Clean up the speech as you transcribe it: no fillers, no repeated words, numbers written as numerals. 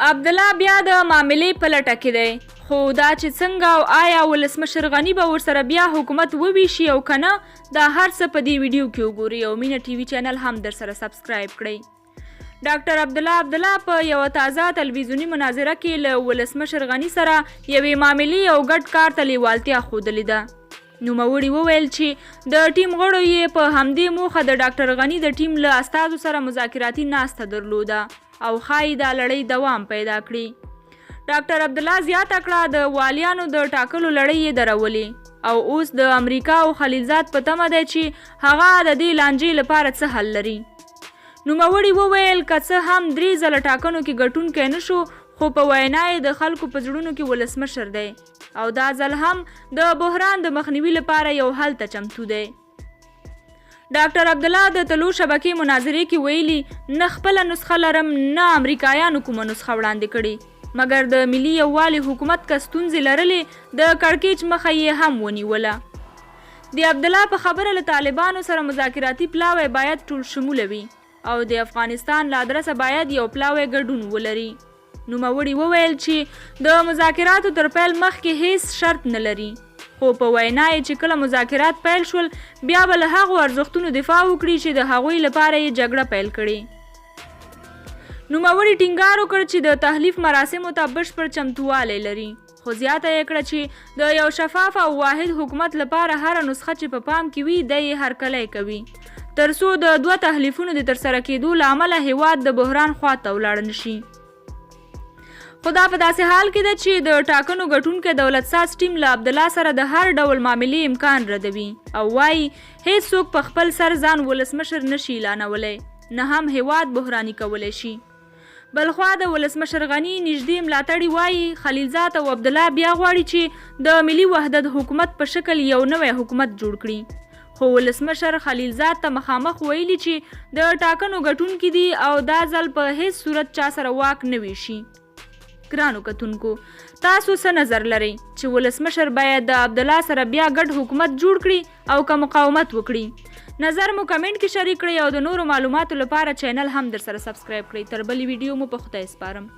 عبدالله بیا د معاملې په لټه کې دی، خو دا چې څنګه او آیا ولسمشر غني به ورسره بیا حکومت وویشي او که نه، دا هر څه په دې ویډیو کې وګورئ او مینه ټي وي چینل هم در سره سبسکرایب کړئ. ډاکټر عبدالله په یوه تازه تلویزیوني مناظره کې له ولسمشر غني سره یوې معاملې او ګډ کار ته لیوالتیا ښودلې ده. نوموړي وویل چې د ټیم غړو یې په همدې موخه د ډاکټر غني د ټیم له استازو سره مذاکراتي ناسته درلوده او ښایي دا لړۍ دوام پیدا کړي. ډاکټر عبدالله زیاته کړه د والیانو د ټاکلو لړۍ یې درولې او اوس د امریکا او خلیلزاد په تمه دی چې هغه د دې لانجې لپاره څه حل لري. نوموړي وویل که څه هم 3 ځله ټاکنو کې ګټونکی نشو، خو په وینا یې د خلکو په زړونو کې ولسمشر دی او دا ځل هم د بحران د مخنیوي لپاره یو حل ته چمتو دی. ډاکټر عبدالله د تلو شبکې مناظرې کې ویلي نه خپله نسخه لرم نه امریکایانو کومه نسخه وړاندې کړې، مګر د ملي یووالي حکومت که ستونزې لرلې د کړکېچ مخه یې هم ونیوله. د عبدالله په خبره له طالبانو سره مذاکراتي پلاوی باید ټول شموله وي او د افغانستان له ادرسه باید یو پلاوی ګډون ولري. نوموړي وویل چې د مذاکراتو تر پیل مخکې هیڅ شرط نه لري، خو په وینا یې چې کله مذاکرات پیل شول بیا به له هغو ارزښتونو دفاع وکړي چې د هغوی لپاره یې جګړه پیل کړې. نوموړي ټینګار وکړ چې د تحلیف مراسمو ته بشپړ چمتووالی لري، خو زیاته یې کړه چې د یو شفاف او واحد حکومت لپاره هره نسخه چې په پام کې وي دی یې هرکلی کوي، تر څو د 2 تحلیفونو د ترسره کېدو له امله هیواد د بحران خواته ولاړ نشي. خو دا په داسې حال کې ده چې د ټاکنو ګټونکی دولت ساز ټیم له عبدالله سره د هر ډول معاملې امکان ردوي او وایي هیڅوک په خپل سر ځان ولسمشر نشي اعلانولی، نه هم هیواد بحراني کولی شي. بلخوا د ولسمشر غني نږدې ملاتړي وایي خلیلزاد او عبدالله بیا غواړي چې د ملي وحدت حکومت په شکل یو نوی حکومت جوړ کړي، خو ولسمشر خلیلزاد ته مخامخ ویلي چې د ټاکنو ګټونکي دي او دا ځل په هیڅ صورت چا سره واک نه ویشي. ګرانو کتونکو، تاسو څه نظر لرئ چې ولسمشر باید د عبدالله سره بیا ګډ حکومت جوړ کړي او که مقاومت وکړي؟ نظر مو کمنټ کې شریک کړئ او د نورو معلوماتو لپاره چینل هم در سره سبسکرایب کړئ. تر بلې ویډیو مو په خدای سپارم.